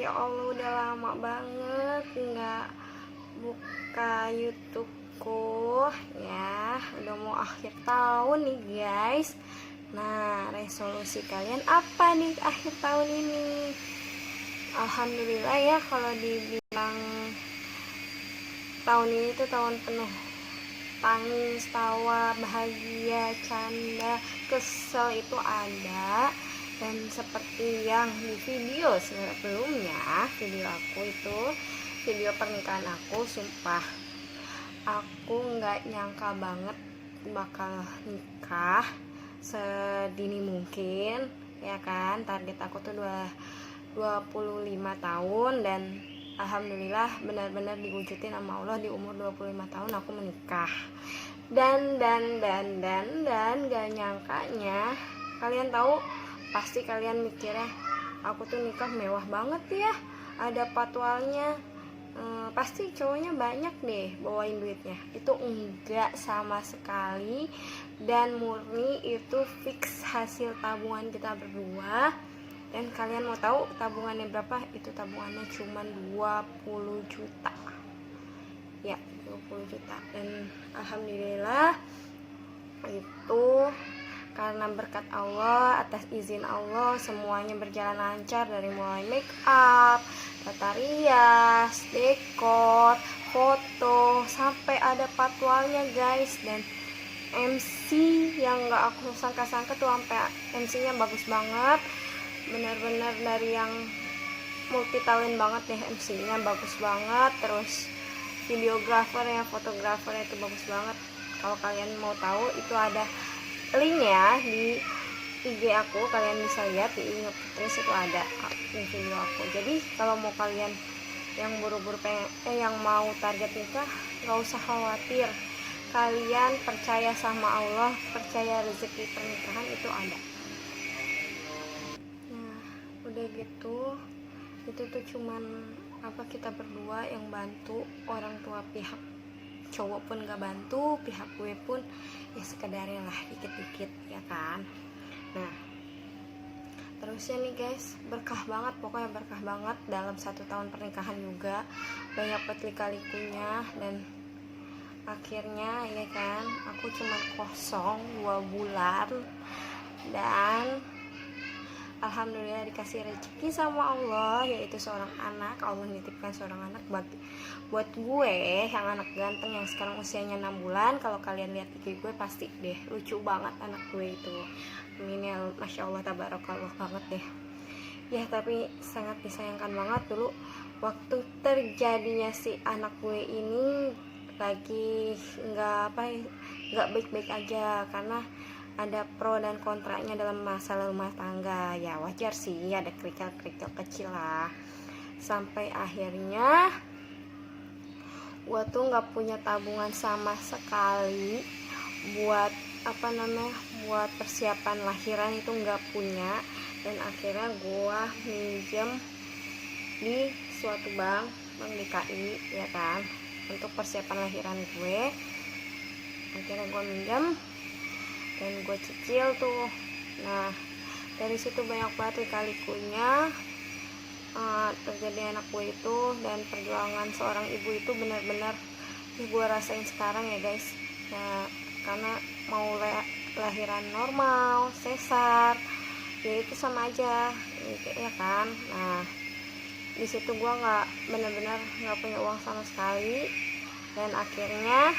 Ya Allah, udah lama banget nggak buka YouTubeku ya. Udah mau akhir tahun nih guys. Nah, resolusi kalian apa nih akhir tahun ini? Alhamdulillah ya, kalau dibilang tahun ini tuh tahun penuh tangis, tawa, bahagia, canda, kesel itu ada. Dan seperti yang di video sebelumnya, video aku itu, video pernikahan aku, sumpah aku nggak nyangka banget bakal nikah sedini mungkin, ya kan. Target aku tuh 25 tahun, dan alhamdulillah benar-benar diwujudin sama Allah. Di umur 25 tahun aku menikah. Dan gak nyangkanya, kalian tahu, pasti kalian mikirnya aku tuh nikah mewah banget ya, ada patwalnya, pasti cowoknya banyak deh bawain duitnya. Itu enggak sama sekali, dan murni itu fix hasil tabungan kita berdua. Dan kalian mau tahu tabungannya berapa? Itu tabungannya cuma 20 juta ya, 20 juta. Dan alhamdulillah itu karena berkat Allah, atas izin Allah, semuanya berjalan lancar. Dari mulai make up, tata rias, dekor, foto, sampai ada patwalnya guys. Dan MC yang gak aku sangka-sangka tuh, sampai MC-nya bagus banget, benar-benar dari yang multi talent banget deh. MC-nya bagus banget, terus videografernya, fotografernya itu bagus banget. Kalau kalian mau tahu, itu ada linknya di IG aku, kalian bisa lihat di IG Putris, itu ada di video aku. Jadi kalau mau kalian yang buru-buru yang mau target nikah, gak usah khawatir. Kalian percaya sama Allah, percaya rezeki pernikahan itu ada. Nah, udah gitu, itu tuh cuman kita berdua yang bantu. Orang tua pihak cowok pun gak bantu, pihak gue pun ya sekedarnya lah, dikit-dikit ya kan. Nah, terusnya nih guys, berkah banget, pokoknya berkah banget. Dalam 1 tahun pernikahan juga banyak lika-likunya, dan akhirnya ya kan, aku cuma kosong 2 bulan, dan alhamdulillah dikasih rezeki sama Allah, yaitu seorang anak. Allah nitipkan seorang anak buat gue, yang anak ganteng yang sekarang usianya 6 bulan. Kalau kalian lihat IG gue pasti deh, lucu banget anak gue itu. Ini masya Allah tabarakallah banget deh ya. Tapi sangat disayangkan banget, dulu waktu terjadinya si anak gue ini lagi nggak baik-baik aja, karena ada pro dan kontraknya dalam masalah rumah tangga. Ya wajar sih, ada kerikil-kerikil kecil lah. Sampai akhirnya gue tuh nggak punya tabungan sama sekali buat buat persiapan lahiran, itu nggak punya. Dan akhirnya gue minjem di suatu bank DKI ya kan, untuk persiapan lahiran gue. Akhirnya gue minjem dan gue cicil tuh. Nah, dari situ banyak banget lika-likunya terjadi anak gue itu. Dan perjuangan seorang ibu itu benar-benar gue rasain sekarang ya guys. Nah, karena mau lahiran normal, sesar, ya itu sama aja ya kan. Nah, di situ gue benar-benar nggak punya uang sama sekali. Dan akhirnya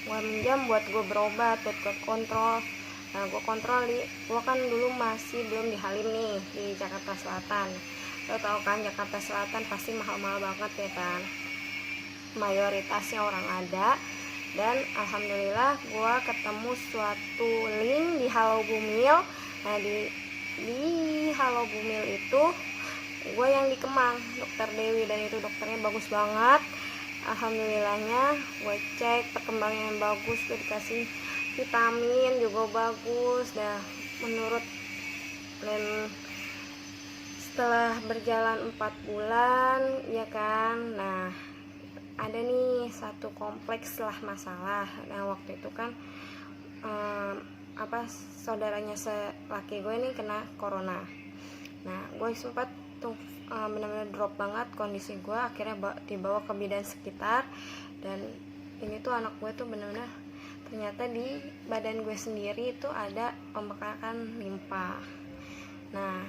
gue minjam buat gue berobat, buat gue kontrol. Nah, gue kontrol gue kan dulu masih belum di Halim nih, di Jakarta Selatan. Lo tau kan, Jakarta Selatan pasti mahal-mahal banget ya kan, mayoritasnya orang ada. Dan alhamdulillah gue ketemu suatu link di Halo Bumil. Nah, di Halo Bumil itu gue yang di Kemang, dokter Dewi, dan itu dokternya bagus banget. Alhamdulillahnya gue cek perkembangannya bagus, gue dikasih vitamin juga bagus. Nah, dan setelah berjalan 4 bulan ya kan, nah ada nih satu kompleks lah masalah. Nah, waktu itu kan saudaranya laki gue ini kena corona. Nah, gue sempat itu benar-benar drop banget kondisi gue. Akhirnya dibawa ke bidan sekitar, dan ini tuh anak gue tuh benar-benar ternyata di badan gue sendiri itu ada pembekakan limpa. Nah,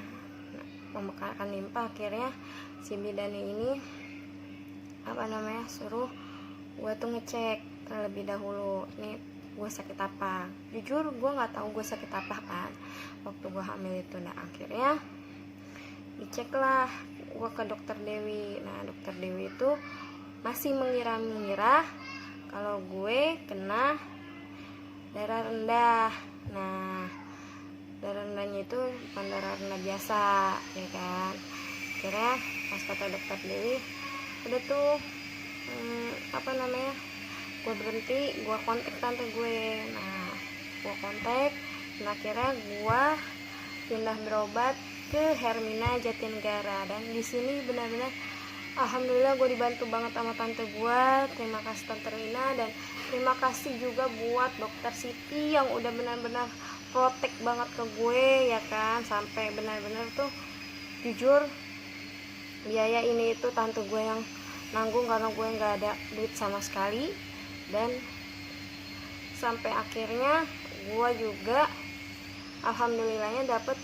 pembekakan limpa, akhirnya si bidannya ini suruh gue tuh ngecek terlebih dahulu nih gue sakit apa. Jujur gue nggak tahu gue sakit apa kan waktu gue hamil itu. Nah, akhirnya dicek lah gue ke dokter Dewi. Nah, dokter Dewi itu masih mengira kalau gue kena darah rendah. Nah, darah rendahnya itu bukan darah rendah biasa, ya kan. Akhirnya pas kata dokter Dewi, udah tuh gue berhenti, gue kontak tante gue. Nah, gue kontak, dan akhirnya gue pindah berobat ke Hermina Jatinegara. Dan di sini benar-benar alhamdulillah gue dibantu banget sama tante gue. Terima kasih tante Rina, dan terima kasih juga buat dokter Siti yang udah benar-benar protek banget ke gue, ya kan. Sampai benar-benar tuh jujur biaya ini itu tante gue yang nanggung karena gue nggak ada duit sama sekali. Dan sampai akhirnya gue juga alhamdulillahnya dapet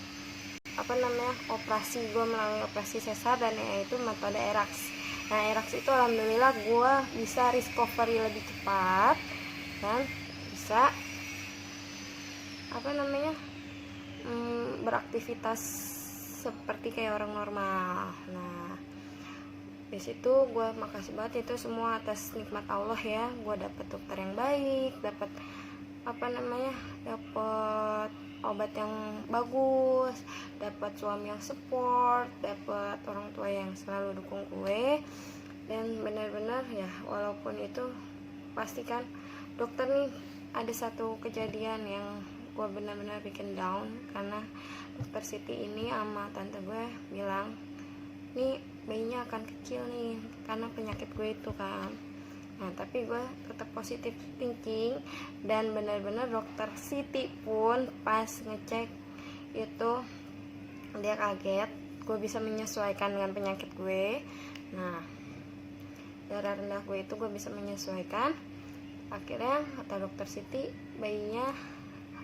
operasi. Gue melalui operasi sesar, dan yaitu metode ERAX. Nah, ERAX itu alhamdulillah gue bisa recovery lebih cepat dan bisa beraktivitas seperti kayak orang normal. Nah, di situ gue makasih banget itu semua atas nikmat Allah ya. Gue dapet dokter yang baik, dapet dapet obat yang bagus, dapat suami yang support, dapat orang tua yang selalu dukung gue. Dan benar-benar ya, walaupun itu pasti kan dokter nih ada satu kejadian yang gue benar-benar bikin down, karena dokter Siti ini sama tante gue bilang nih bayinya akan kecil nih karena penyakit gue itu kan. Nah, tapi gue tetap positif thinking, dan benar-benar dokter Siti pun pas ngecek itu dia kaget gue bisa menyesuaikan dengan penyakit gue. Nah, darah rendah gue itu gue bisa menyesuaikan. Akhirnya kata dokter Siti bayinya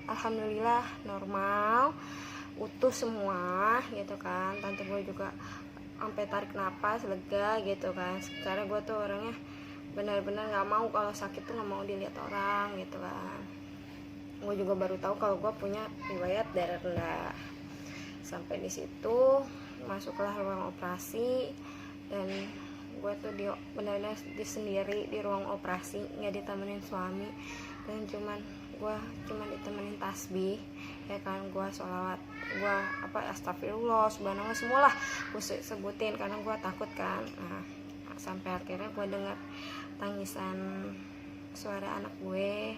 alhamdulillah normal, utuh semua gitu kan. Tante gue juga sampai tarik napas lega gitu kan. Sekarang gue tuh orangnya benar-benar nggak mau kalau sakit tuh nggak mau dilihat orang gitu kan. Gue juga baru tahu kalau gue punya riwayat darah rendah. Sampai di situ masuklah ruang operasi, dan gue tuh benar-benar sendiri di ruang operasi, nggak ditemenin suami, dan gue cuman ditemenin tasbih, ya kan. Gue sholawat, gue astagfirullah, subhanallah, semualah gue sebutin karena gue takut kan. Nah, sampai akhirnya gue dengar tangisan suara anak gue,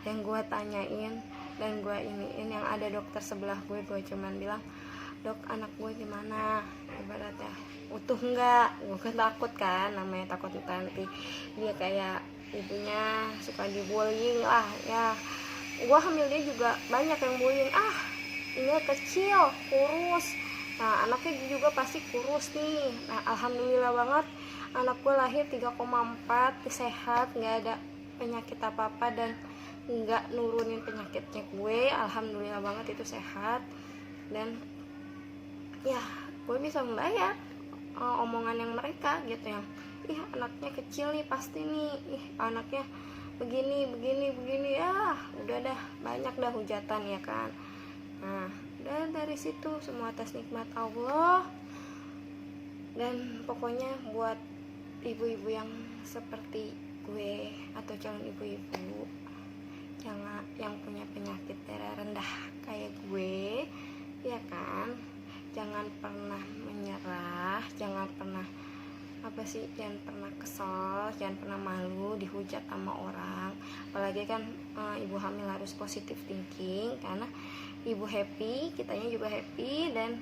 yang gue tanyain dan gue iniin, yang ada dokter sebelah gue cuman bilang, dok anak gue gimana, ibaratnya utuh enggak. Gue kan takut kan, namanya takut nanti dia kayak ibunya suka dibullying lah ya. Gue hamil dia juga banyak yang bullying, ini kecil kurus. Nah, anaknya juga pasti kurus nih. Nah, alhamdulillah banget anak gue lahir 3,4, sehat, nggak ada penyakit apa-apa, dan nggak nurunin penyakitnya gue. Alhamdulillah banget itu sehat. Dan ya gue bisa membayar omongan yang mereka gitu, yang anaknya kecil nih pasti nih, anaknya begini ya. Udah dah banyak dah hujatan, ya kan. Nah, dan dari situ semua atas nikmat Allah. Dan pokoknya buat ibu-ibu yang seperti gue atau calon ibu-ibu yang punya penyakit darah rendah kayak gue, ya kan, jangan pernah menyerah, jangan pernah kesel, jangan pernah malu dihujat sama orang. Apalagi kan ibu hamil harus positive thinking, karena ibu happy, kitanya juga happy. Dan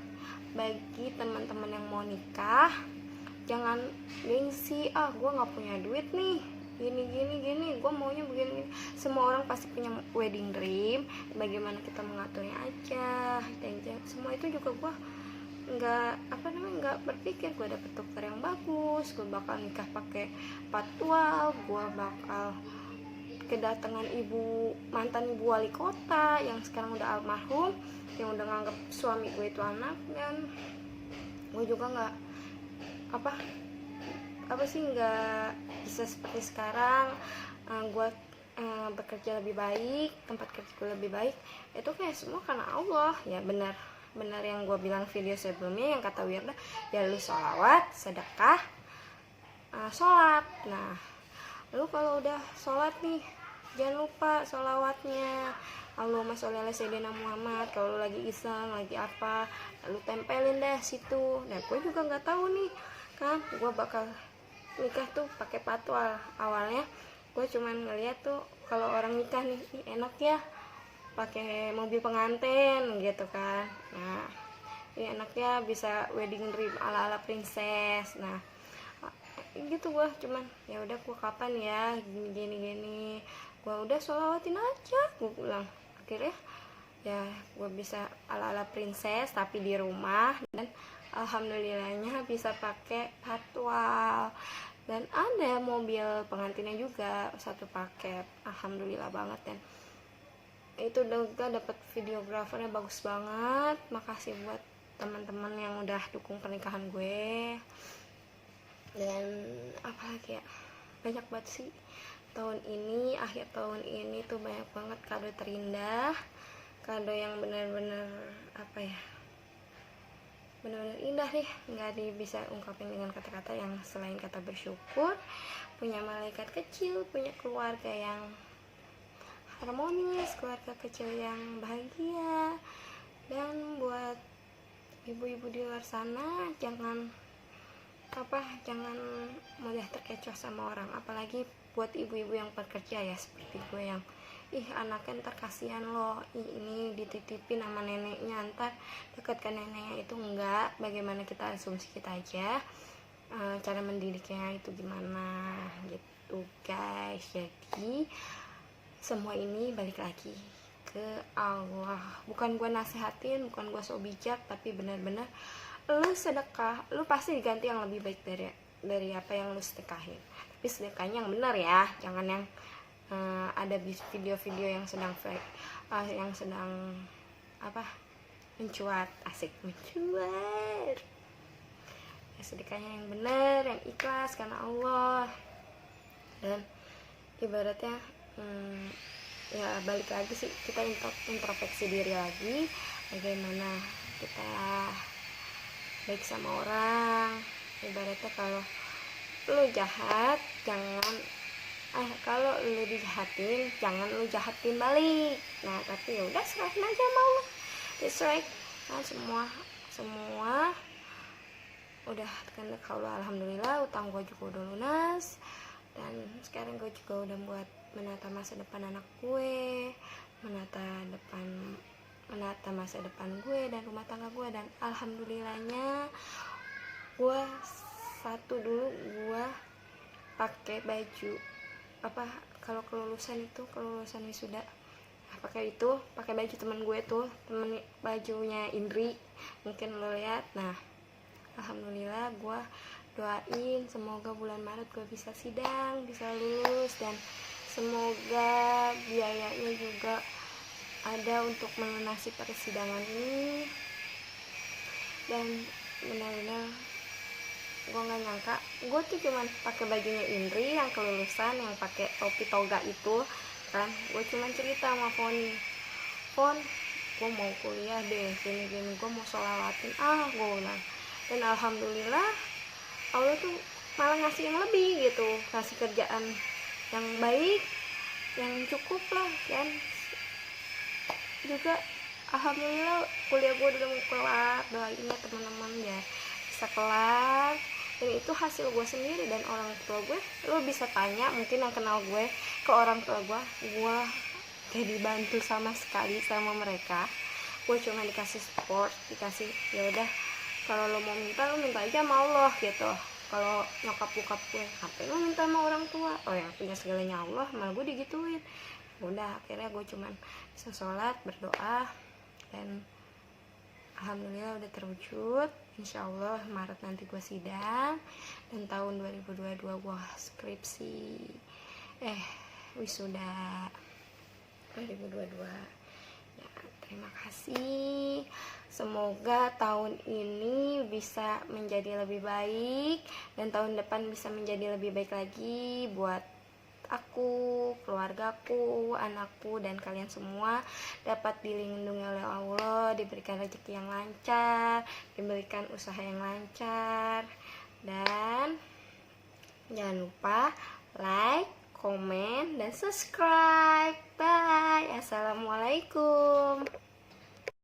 bagi teman-teman yang mau nikah, jangan gengsi, gue nggak punya duit nih, gini, gue maunya begini. Semua orang pasti punya wedding dream, bagaimana kita mengaturnya aja. Dan semua itu juga gue nggak berpikir gue dapet dokter yang bagus, gue bakal nikah pakai patwal, gue bakal kedatangan mantan ibu wali kota yang sekarang udah almarhum, yang udah nganggap suami gue itu anak. Dan gue juga nggak nggak bisa seperti sekarang. Gue bekerja lebih baik, tempat kerja gue lebih baik, itu kayak semua karena Allah. Ya benar yang gue bilang video sebelumnya, yang kata Wirda, ya lu sholawat, sedekah, sholat. Nah lu kalau udah sholat nih, jangan lupa sholawatnya, Allahumma sholli ala sayyidina Muhammad. Kalau lu lagi iseng, lagi apa, lu tempelin deh situ. Dan gue juga nggak tahu nih kan, gue bakal nikah tuh pakai patwal. Awalnya gue cuman ngeliat tuh kalau orang nikah nih, enak ya pakai mobil pengantin gitu kan. Nah ini enaknya bisa wedding dream ala princess. Nah gitu, gue cuman ya udah, gue kapan ya gini gue udah sholawatin aja, gue bilang. Akhirnya ya gue bisa ala princess tapi di rumah, dan alhamdulillahnya bisa pakai patwal. Dan ada mobil pengantinnya juga satu paket, alhamdulillah banget. Dan itu juga dapat videografernya bagus banget. Makasih buat teman-teman yang udah dukung pernikahan gue. Dan apalagi ya, banyak banget sih tahun ini, akhir tahun ini tuh banyak banget kado terindah, kado yang bener-bener bener-bener indah nih, nggak bisa ungkapin dengan kata-kata yang selain kata bersyukur. Punya malaikat kecil, punya keluarga yang harmonis, keluarga kecil yang bahagia. Dan buat ibu-ibu di luar sana, jangan mudah terkecoh sama orang, apalagi buat ibu-ibu yang bekerja ya, seperti gue yang anaknya ntar kasihan loh, ini dititipin sama neneknya, ntar deket ke neneknya. Itu enggak, bagaimana kita asumsi kita aja, cara mendidiknya itu gimana gitu guys. Jadi semua ini balik lagi ke Allah. Bukan gue nasehatin, bukan gue so bijak, tapi benar-benar lu sedekah, lu pasti diganti yang lebih baik dari apa yang lu sedekahin. Tapi sedekahnya yang benar ya, jangan yang ada video-video yang sedang yang sedang mencuat, asik mencuat. Ya, sedekahnya yang benar, yang ikhlas karena Allah. Dan ibaratnya ya balik lagi sih, kita introspeksi diri lagi, bagaimana kita baik sama orang. Ibaratnya kalau lu jahat, kalau lu dijahatin, jangan lu jahatin balik. Nah tapi ya udah, serahin aja sama Allah. That's right. Nah, semua udah kehendak Allah, alhamdulillah. Utang gue juga udah lunas, dan sekarang gue juga udah buat menata masa depan anak gue, menata masa depan gue dan rumah tangga gue. Dan alhamdulillahnya gue dulu gue pakai baju kalau kelulusan wisuda, pakai baju teman gue tuh, bajunya Indri, mungkin lo lihat. Nah alhamdulillah, gue doain semoga bulan Maret gue bisa sidang, bisa lulus, dan semoga biayanya juga ada untuk melunasi persidangan ini. Dan benar-benar gue nggak nyangka, gue tuh cuman pakai bajunya Indri yang kelulusan, yang pakai topi toga itu kan. Gue cuman cerita sama Fon, gue mau kuliah deh, gini gue mau sholawatin gue bilang. Dan alhamdulillah Allah tuh malah ngasih yang lebih gitu, ngasih kerjaan yang baik, yang cukup lah. Dan juga alhamdulillah kuliah gue udah mau kelar, doain ya teman-teman ya bisa kelar. Dan itu hasil gue sendiri dan orang tua gue. Lo bisa tanya mungkin yang kenal gue ke orang tua gue gak dibantu sama sekali sama mereka. Gue cuma dikasih support, dikasih ya udah, kalau lo mau minta, lo minta aja sama Allah gitu. Kalau nyokap bokap gue, ngapain lo minta sama orang tua? Oh yang punya segalanya Allah, malah gue digituin. Udah akhirnya gue cuman bisa sholat, berdoa, dan alhamdulillah udah terwujud. Insya Allah Maret nanti gue sidang, dan tahun 2022 gue skripsi wisuda 2022 ya. Terima kasih, semoga tahun ini bisa menjadi lebih baik, dan tahun depan bisa menjadi lebih baik lagi buat aku, keluargaku, anakku, dan kalian semua dapat dilindungi oleh Allah, diberikan rezeki yang lancar, diberikan usaha yang lancar, dan jangan lupa like, komen, dan subscribe. Bye. Assalamualaikum.